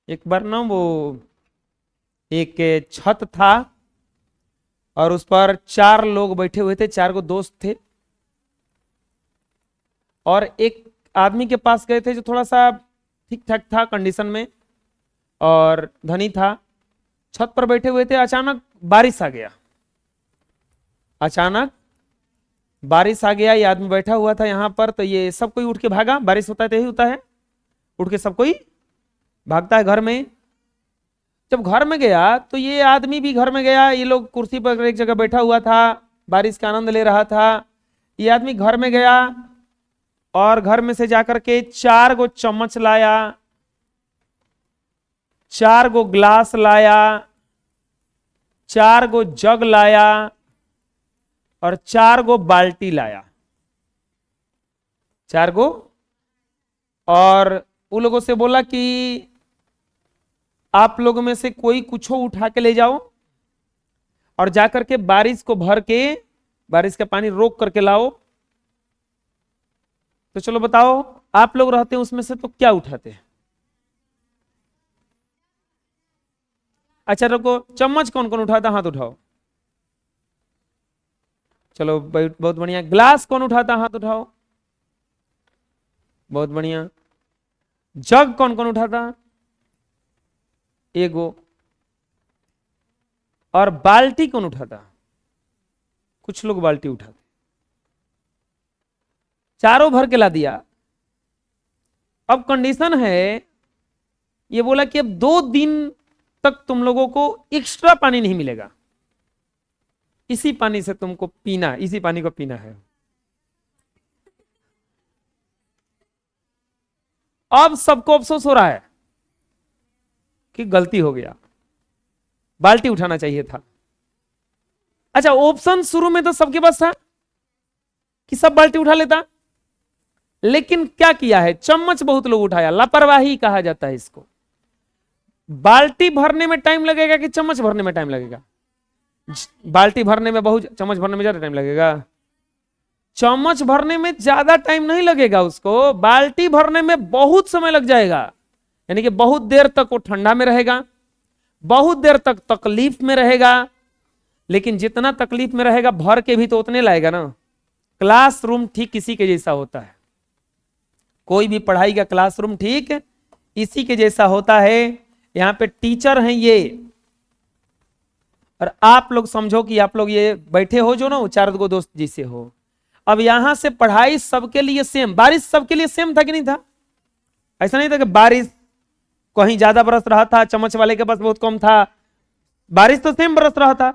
एक बार ना वो एक छत था और उस पर 4 लोग बैठे हुए थे, 4 दोस्त थे। और एक आदमी के पास गए थे जो थोड़ा सा ठीक ठाक था कंडीशन में और धनी था। छत पर बैठे हुए थे, अचानक बारिश आ गया। अचानक बारिश आ गया, ये आदमी बैठा हुआ था यहाँ पर, तो ये सब कोई उठ के भागा। बारिश होता है तो यही होता है, उठ के सब कोई भागता है घर में। जब घर में गया तो ये आदमी भी घर में गया। ये लोग कुर्सी पर एक जगह बैठा हुआ था, बारिश का आनंद ले रहा था। ये आदमी घर में गया और घर में से जाकर के 4 चम्मच लाया, 4 ग्लास लाया, 4 जग लाया और 4 बाल्टी लाया। 4 और उन लोगों से बोला कि आप लोगों में से कोई कुछ उठा के ले जाओ और जाकर के बारिश को भर के, बारिश का पानी रोक करके लाओ। तो चलो बताओ, आप लोग रहते हैं उसमें से तो क्या उठाते हैं? अच्छा रुको, चम्मच कौन कौन उठाता, हाथ उठाओ। चलो बहुत बढ़िया। ग्लास कौन उठाता, हाथ उठाओ। बहुत बढ़िया। जग कौन कौन उठाता? एगो। और बाल्टी कौन उठाता? कुछ लोग बाल्टी उठाते। 4 भर के ला दिया। अब कंडीशन है, ये बोला कि अब 2 दिन तक तुम लोगों को एक्स्ट्रा पानी नहीं मिलेगा, इसी पानी से तुमको पीना, इसी पानी को पीना है। अब सबको अफसोस हो रहा है कि गलती हो गया, बाल्टी उठाना चाहिए था। अच्छा, ऑप्शन शुरू में तो सबके पास था कि सब बाल्टी उठा लेता, लेकिन क्या किया है, चम्मच बहुत लोग उठाया। लापरवाही कहा जाता है इसको। बाल्टी भरने में टाइम लगेगा कि चम्मच भरने में टाइम लगेगा? बाल्टी भरने में बहुत, चम्मच भरने में ज्यादा टाइम लगेगा। चम्मच भरने में ज्यादा टाइम नहीं लगेगा उसको, बाल्टी भरने में बहुत समय लग जाएगा। यानी कि बहुत देर तक वो ठंडा में रहेगा, बहुत देर तक तकलीफ में रहेगा। लेकिन जितना तकलीफ में रहेगा भर के भी तो उतने लाएगा ना। क्लासरूम ठीक इसी के जैसा होता है, कोई भी पढ़ाई का क्लासरूम ठीक इसी के जैसा होता है। यहां पे टीचर हैं ये, और आप लोग समझो कि आप लोग ये बैठे हो जो ना, वो 4 दोस्त जैसे हो। अब यहां से पढ़ाई सबके लिए सेम, बारिश सबके लिए सेम था कि नहीं था? ऐसा नहीं था कि बारिश कहीं ज्यादा बरस रहा था, चम्मच वाले के पास बहुत कम था। बारिश तो सेम बरस रहा था।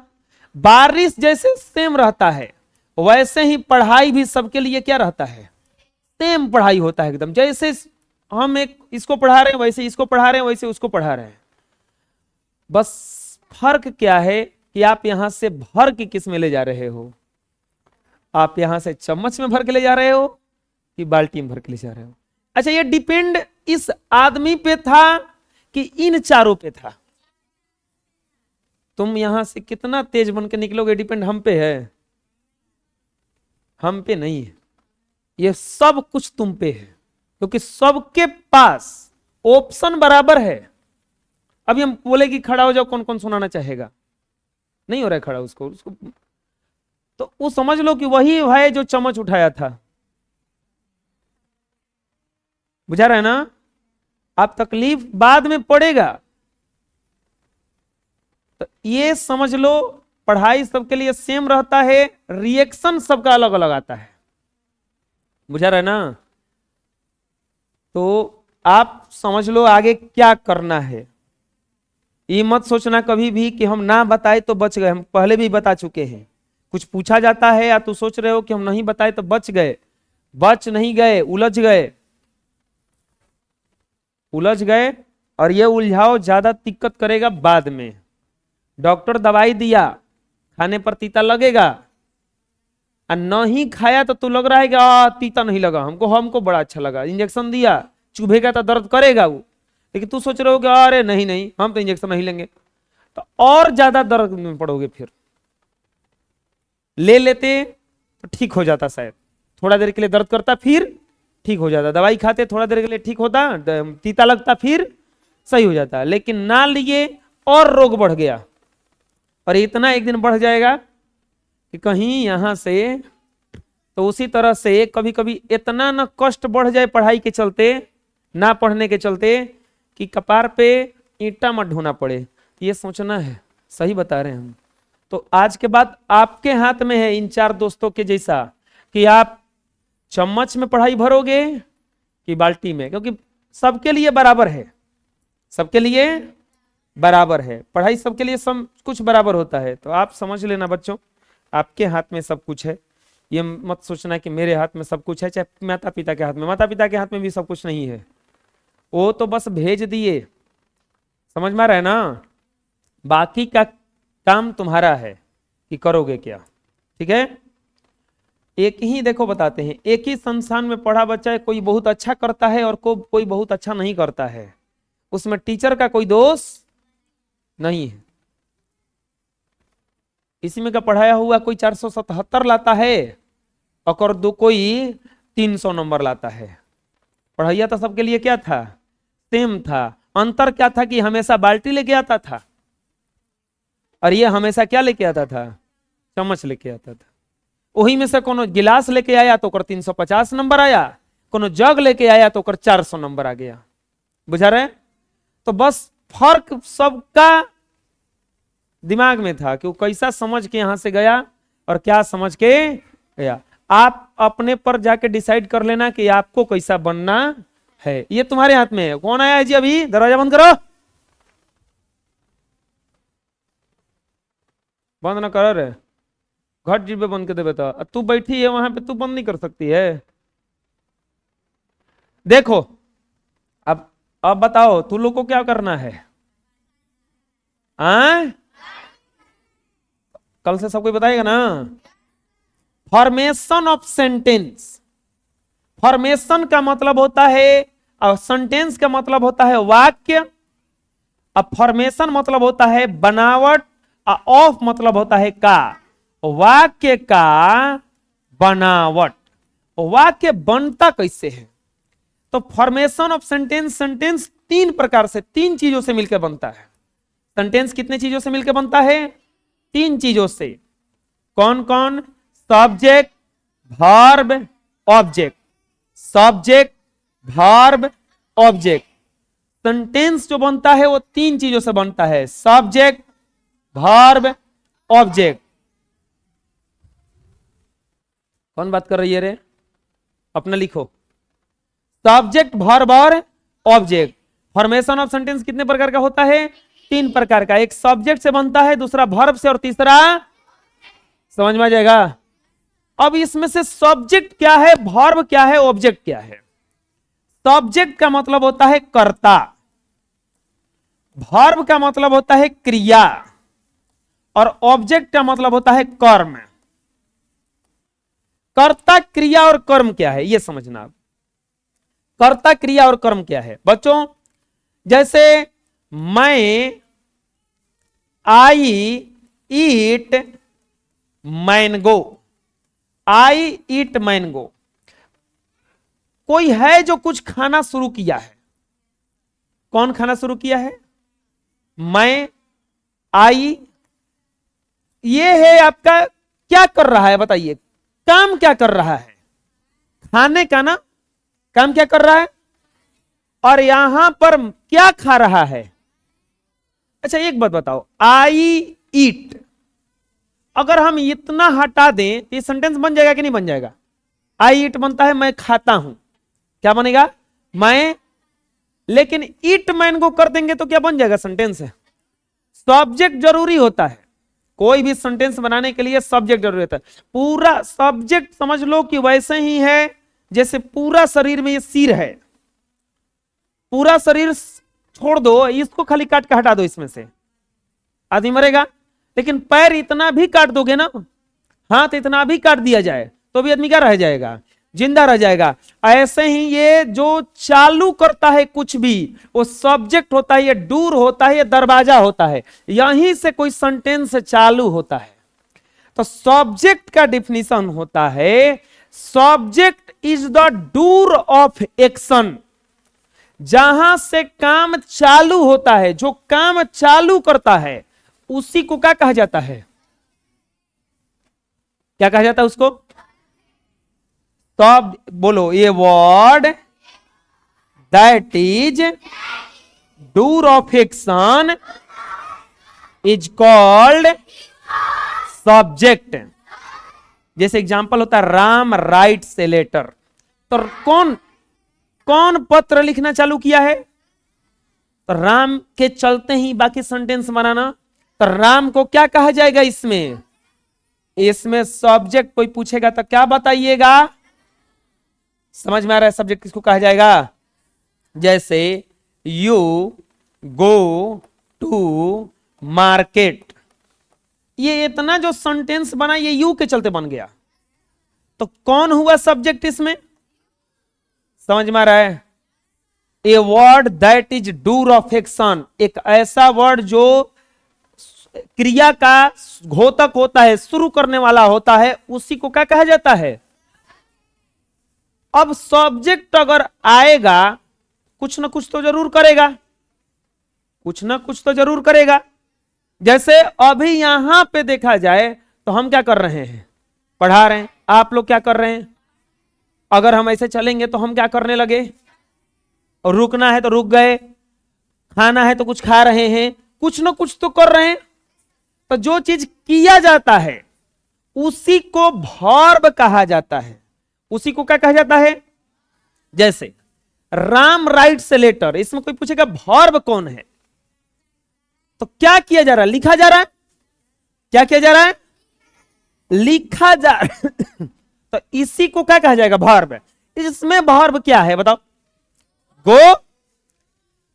बारिश जैसे सेम रहता है, वैसे ही पढ़ाई भी सबके लिए क्या रहता है, सेम पढ़ाई होता है एकदम। जैसे हम एक इसको पढ़ा रहे हैं वैसे इसको पढ़ा रहे हैं, वैसे उसको पढ़ा रहे हैं। बस फर्क क्या है कि आप यहां से भर के किस में ले जा रहे हो। आप यहां से चम्मच में भर के ले जा रहे हो कि बाल्टी में भर के ले जा रहे हो। अच्छा, ये डिपेंड इस आदमी पे था कि इन 4 पे था। तुम यहां से कितना तेज बन के निकलोगे डिपेंड हम पे है, हम पे नहीं है। ये सब कुछ तुम पे है, क्योंकि सबके पास ऑप्शन बराबर है। अभी हम बोले कि खड़ा हो जाओ, कौन कौन सुनाना चाहेगा? नहीं हो रहा है खड़ा उसको। तो वो समझ लो कि वही है जो चम्मच उठाया था। बुझा रहा है ना? आप तकलीफ बाद में पड़ेगा, तो ये समझ लो पढ़ाई सबके लिए सेम रहता है, रिएक्शन सबका अलग अलग आता है। बुझा रहा है ना? तो आप समझ लो आगे क्या करना है। ये मत सोचना कभी भी कि हम ना बताए तो बच गए, हम पहले भी बता चुके हैं। कुछ पूछा जाता है या तो सोच रहे हो कि हम नहीं बताए तो बच गए, बच नहीं गए, उलझ गए। उलझ गए और ये उलझाओ ज्यादा दिक्कत करेगा बाद में। डॉक्टर दवाई दिया, खाने पर तीता लगेगा, और नहीं खाया तो तू लग रहा है कि तीता नहीं लगा हमको, हमको बड़ा अच्छा लगा। इंजेक्शन दिया, चुभेगा तो दर्द करेगा वो, लेकिन तू सोच रहे हो कि अरे नहीं नहीं हम तो इंजेक्शन नहीं लेंगे, तो और ज्यादा दर्द में पड़ोगे। फिर ले लेते तो ठीक हो जाता, शायद थोड़ा देर के लिए दर्द करता फिर ठीक हो जाता। दवाई खाते थोड़ा देर के लिए ठीक होता, तीता लगता फिर सही हो जाता है। लेकिन ना लिए और रोग बढ़ गया, और इतना एक दिन बढ़ जाएगा कि कहीं यहां से, तो उसी तरह से कभी कभी इतना ना कष्ट बढ़ जाए पढ़ाई के चलते, ना पढ़ने के चलते, कि कपार पे ईंटा मत ढोना पड़े। ये सोचना है, सही बता रहे हैं हम। तो आज के बाद आपके हाथ में है, इन 4 दोस्तों के जैसा, कि आप चम्मच में पढ़ाई भरोगे कि बाल्टी में, क्योंकि सबके लिए बराबर है, सबके लिए बराबर है पढ़ाई, सबके लिए सब कुछ बराबर होता है। तो आप समझ लेना बच्चों, आपके हाथ में सब कुछ है। ये मत सोचना कि मेरे हाथ में सब कुछ है, चाहे माता पिता के हाथ में, माता पिता के हाथ में भी सब कुछ नहीं है, वो तो बस भेज दिए, समझ में आ रहा है ना। बाकी का काम तुम्हारा है कि करोगे क्या, ठीक है। एक ही देखो बताते हैं, एक ही संस्थान में पढ़ा बच्चा है, कोई बहुत अच्छा करता है और कोई बहुत अच्छा नहीं करता है, उसमें टीचर का कोई दोष नहीं है। इसी में का पढ़ाया हुआ कोई 477 लाता है और कोई 300 नंबर लाता है। पढ़ाइया तो सबके लिए क्या था, सेम था। अंतर क्या था कि हमेशा बाल्टी लेके आता था और ये हमेशा क्या लेके आता था, चम्मच लेके आता था। वही में से कोनो गिलास लेके आया तो 350 नंबर आया, कोनो जग लेके आया तो 400 नंबर आ गया। बुझा रहे। तो बस फर्क सबका दिमाग में था कि वो कैसा समझ के यहां से गया और क्या समझ के गया। आप अपने पर जाके डिसाइड कर लेना कि आपको कैसा बनना है, ये तुम्हारे हाथ में है। कौन आया है जी? अभी दरवाजा बंद करो, बंद ना करो रे, घट जी पे बंद कर दे बेटा। तू बैठी है वहां पे, तू बंद नहीं कर सकती है। देखो अब बताओ तू लोग को क्या करना है। कल से सब कोई बताएगा ना। फॉर्मेशन ऑफ सेंटेंस, फॉर्मेशन का मतलब होता है, और सेंटेंस का मतलब होता है वाक्य। अब फॉर्मेशन मतलब होता है बनावट, और ऑफ मतलब होता है का, वाक्य का बनावट। वाक्य बनता कैसे है? तो फॉर्मेशन ऑफ सेंटेंस, सेंटेंस 3 प्रकार से, 3 चीजों से मिलकर बनता है। सेंटेंस कितने चीजों से मिलकर बनता है? 3 चीजों से। कौन कौन? Subject, verb, object. Subject, verb, object. Sentence जो बनता है वो 3 चीजों से बनता है, सब्जेक्ट, वर्ब, ऑब्जेक्ट। कौन बात कर रही है रे? अपना लिखो, सब्जेक्ट, वर्ब और ऑब्जेक्ट। फॉर्मेशन ऑफ सेंटेंस कितने प्रकार का होता है? 3 प्रकार का। एक सब्जेक्ट से बनता है, दूसरा वर्ब से, और तीसरा, समझ में आ जाएगा। अब इसमें से सब्जेक्ट क्या है, वर्ब क्या है, ऑब्जेक्ट क्या है? सब्जेक्ट का मतलब होता है कर्ता, वर्ब का मतलब होता है क्रिया, और ऑब्जेक्ट का मतलब होता है कर्म। कर्ता, क्रिया और कर्म क्या है ये समझना। आप कर्ता, क्रिया और कर्म क्या है बच्चों? जैसे मैं, आई ईट मैंगो, आई ईट मैंगो। कोई है जो कुछ खाना शुरू किया है। कौन खाना शुरू किया है? मैं, आई। ये है आपका, क्या कर रहा है बताइए, काम क्या कर रहा है? खाने का ना, काम क्या कर रहा है? और यहां पर क्या खा रहा है? अच्छा एक बात बताओ, आई ईट, अगर हम इतना हटा दें तो ये सेंटेंस बन जाएगा कि नहीं बन जाएगा? आई ईट बनता है मैं खाता हूं, क्या बनेगा? मैं। लेकिन ईट मैंगो कर देंगे तो क्या बन जाएगा? सेंटेंस है। सब्जेक्ट जरूरी होता है, कोई भी सेंटेंस बनाने के लिए सब्जेक्ट जरूरी होता है। पूरा सब्जेक्ट समझ लो कि वैसे ही है जैसे पूरा शरीर में ये सिर है, पूरा शरीर छोड़ दो, इसको खाली काट के हटा दो, इसमें से आदमी मरेगा। लेकिन पैर इतना भी काट दोगे ना, हाथ इतना भी काट दिया जाए तो भी आदमी क्या रह जाएगा? जिंदा रह जाएगा। ऐसे ही ये जो चालू करता है कुछ भी, वो सब्जेक्ट होता है, ये डोर होता है, ये दरवाजा होता है, यहीं से कोई सेंटेंस चालू होता है। तो सब्जेक्ट का डिफिनीशन होता है, subject is the door of action. जहां से काम चालू होता है, जो काम चालू करता है, उसी को क्या कहा जाता है? क्या कहा जाता है उसको? तो आप बोलो, ए word that is door of action is called subject. जैसे एग्जांपल होता है राम राइट्स ए लेटर, तो कौन कौन पत्र लिखना चालू किया है? तो राम के चलते ही बाकी सेंटेंस बनाना, तो राम को क्या कहा जाएगा इसमें? इसमें सब्जेक्ट कोई पूछेगा तो क्या बताइएगा? समझ में आ रहा है सब्जेक्ट किसको कहा जाएगा? जैसे यू गो टू मार्केट, ये इतना जो सेंटेंस बना ये यू के चलते बन गया, तो कौन हुआ सब्जेक्ट इसमें? समझ में आ रहा है? ए word that is door of action, एक ऐसा वर्ड जो क्रिया का घोतक होता है, शुरू करने वाला होता है, उसी को क्या कहा जाता है? अब सब्जेक्ट अगर आएगा कुछ ना कुछ तो जरूर करेगा, कुछ ना कुछ तो जरूर करेगा। जैसे अभी यहां पे देखा जाए तो हम क्या कर रहे हैं? पढ़ा रहे हैं। आप लोग क्या कर रहे हैं? अगर हम ऐसे चलेंगे तो हम क्या करने लगे? और रुकना है तो रुक गए, खाना है तो कुछ खा रहे हैं, कुछ ना कुछ तो कर रहे हैं। तो जो चीज किया जाता है उसी को वर्ब कहा जाता है। उसी को क्या कहा जाता है? जैसे राम राइट्स ए लेटर, इसमें कोई पूछेगा वर्ब कौन है, तो क्या किया जा रहा है? लिखा जा रहा है। क्या किया जा रहा है? लिखा जा रहा है। तो इसी को क्या कहा जाएगा? वर्ब। इसमें वर्ब क्या है बताओ? गो,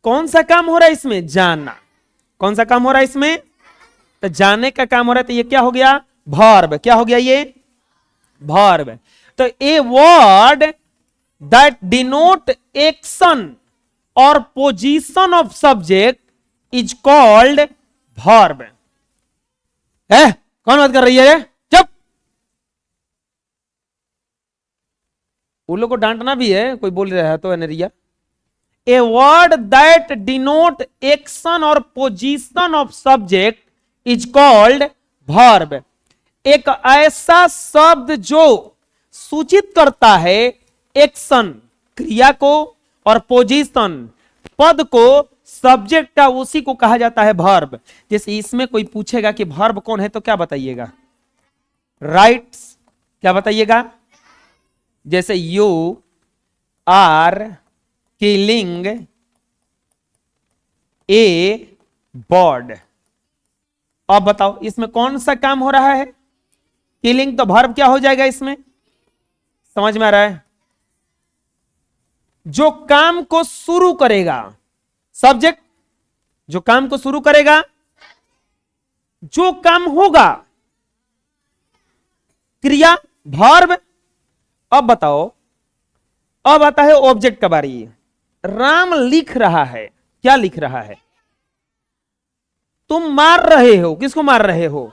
कौन सा काम हो रहा है इसमें? जाना। कौन सा काम हो रहा है इसमें? तो जाने का काम हो रहा है, तो ये क्या हो गया? वर्ब। क्या हो गया ये? वर्ब। तो a word that denote action और position of subject is called verb. है कौन बात कर रही है? चुप। उन लोग को डांटना भी है, कोई बोल रहा है तो एनरिया। A word that denote action और position of subject is called verb. एक ऐसा शब्द जो सूचित करता है एक्शन क्रिया को और पोजीशन पद को, सब्जेक्ट का, उसी को कहा जाता है वर्ब। जैसे इसमें कोई पूछेगा कि वर्ब कौन है तो क्या बताइएगा? राइट्स। क्या बताइएगा? जैसे you are killing a bird. अब बताओ इसमें कौन सा काम हो रहा है? किलिंग। तो वर्ब क्या हो जाएगा इसमें? समझ में आ रहा है? जो काम को शुरू करेगा, सब्जेक्ट जो काम को शुरू करेगा, जो काम होगा, क्रिया, वर्ब। अब बताओ, अब आता है ऑब्जेक्ट का बारी। राम लिख रहा है। क्या लिख रहा है? तुम मार रहे हो। किसको मार रहे हो?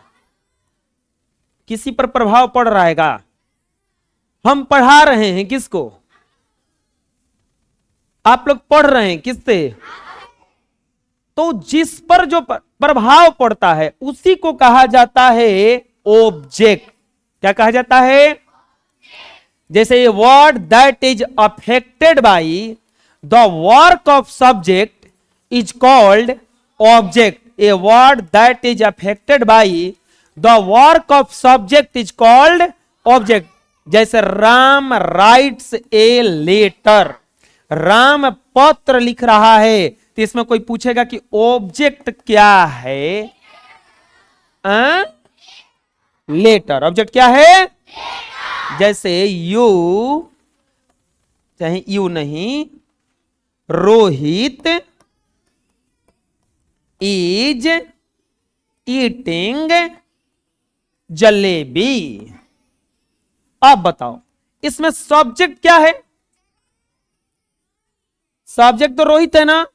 किसी पर प्रभाव पड़ रहा है का? हम पढ़ा रहे हैं किसको? आप लोग पढ़ रहे हैं किससे? तो जिस पर जो प्रभाव पड़ता है उसी को कहा जाता है ऑब्जेक्ट। क्या कहा जाता है? जैसे word that is affected by the work of subject is called object. A word that is affected by the work of subject is called object. जैसे Ram writes a letter, Ram पत्र लिख रहा है, तो इसमें कोई पूछेगा कि ऑब्जेक्ट क्या है? लेटर। ऑब्जेक्ट क्या है? जैसे यू, चाहे यू नहीं, रोहित इज ईटिंग जलेबी। अब बताओ इसमें सब्जेक्ट क्या है? सब्जेक्ट तो रोहित है ना,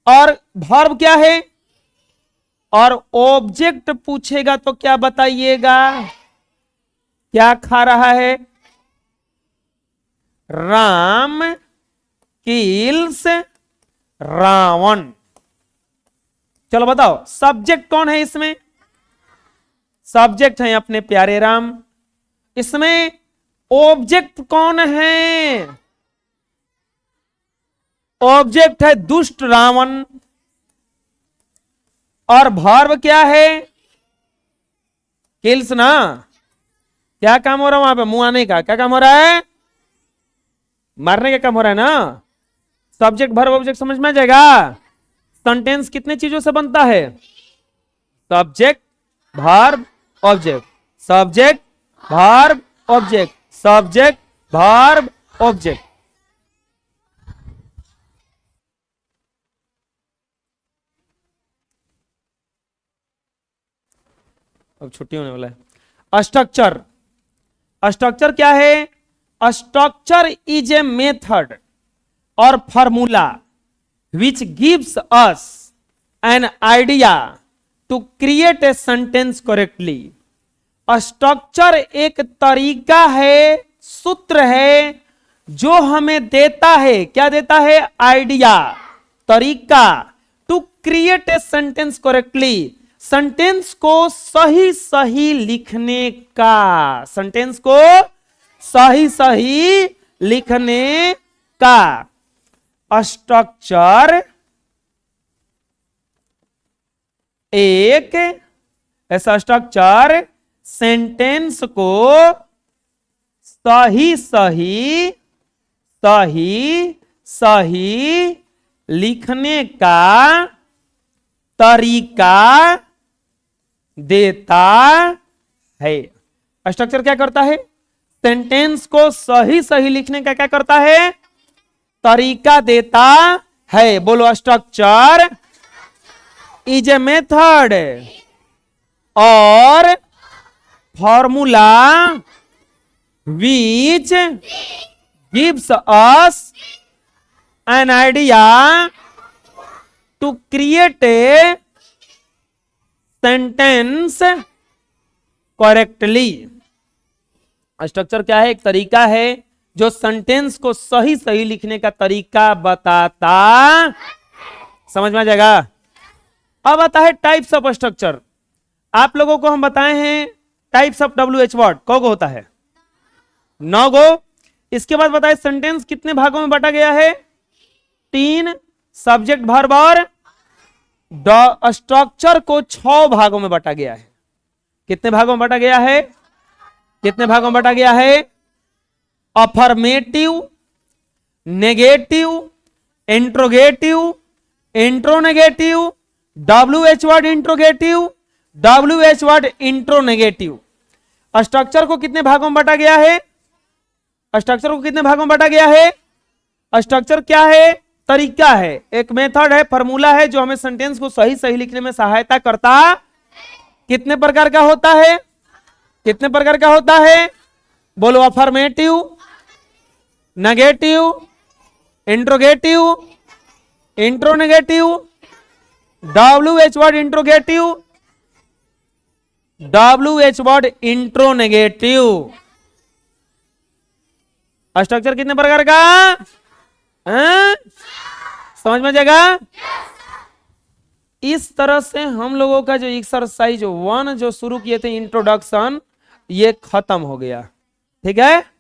और वर्ब क्या है? और ऑब्जेक्ट पूछेगा तो क्या बताइएगा? क्या खा रहा है? राम किल्स रावण। चलो बताओ सब्जेक्ट कौन है इसमें? सब्जेक्ट है अपने प्यारे राम। इसमें ऑब्जेक्ट कौन है? ऑब्जेक्ट है दुष्ट रावण। और वर्ब क्या है? किल्स ना। क्या काम हो रहा है वहां पे? मुंह आने का क्या काम हो रहा है? मारने का काम हो रहा है ना। सब्जेक्ट वर्ब ऑब्जेक्ट समझ में आ जाएगा। सेंटेंस कितने चीजों से बनता है? Subject verb object, subject verb object, subject verb object. अब छुट्टी होने वाला है। स्ट्रक्चर। स्ट्रक्चर क्या है? स्ट्रक्चर इज ए मेथड और formula which gives us an idea to create a sentence correctly. स्ट्रक्चर एक तरीका है, सूत्र है जो हमें देता है, क्या देता है? आइडिया, तरीका, to create a sentence correctly, sentence को सही सही लिखने का, सेंटेंस को सही सही लिखने का। स्ट्रक्चर एक ऐसा स्ट्रक्चर सेंटेंस को सही सही सही सही लिखने का तरीका देता है। स्ट्रक्चर क्या करता है? सेंटेंस को सही सही लिखने का क्या करता है? तरीका देता है। बोलो स्ट्रक्चर इज ए मेथड और formula which gives us an idea to create a sentence correctly। Structure क्या है? एक तरीका है जो सेंटेंस को सही सही लिखने का तरीका बताता। समझ में आ जाएगा। अब आता है टाइप्स ऑफ स्ट्रक्चर। आप लोगों को हम बताए हैं टाइप्स ऑफ WH वर्ड कौ गो होता है? 9 गो। इसके बाद बताए सेंटेंस कितने भागों में बांटा गया है? 3। सब्जेक्ट वर्ब और स्ट्रक्चर को 6 भागों में बांटा गया है। कितने भागों में बांटा गया है? कितने भागों में बांटा गया है? Affirmative, negative, interrogative, interronegative, WH word interrogative, WH word interronegative. Structure को कितने भागों में बांटा गया है? स्ट्रक्चर को कितने भागों में बांटा गया है? स्ट्रक्चर क्या है? तरीका है, एक मेथड है, फॉर्मूला है जो हमें सेंटेंस को सही सही लिखने में सहायता करता। कितने प्रकार का होता है? कितने प्रकार का होता है? बोलो affirmative, negative, interrogative, interronegative, WH word interrogative, WH word interronegative. Structure कितने प्रकार का? समझ में जाएगा। इस तरह से हम लोगों का जो एक्सरसाइज 1 जो शुरू किए थे इंट्रोडक्शन, ये खत्म हो गया। ठीक है।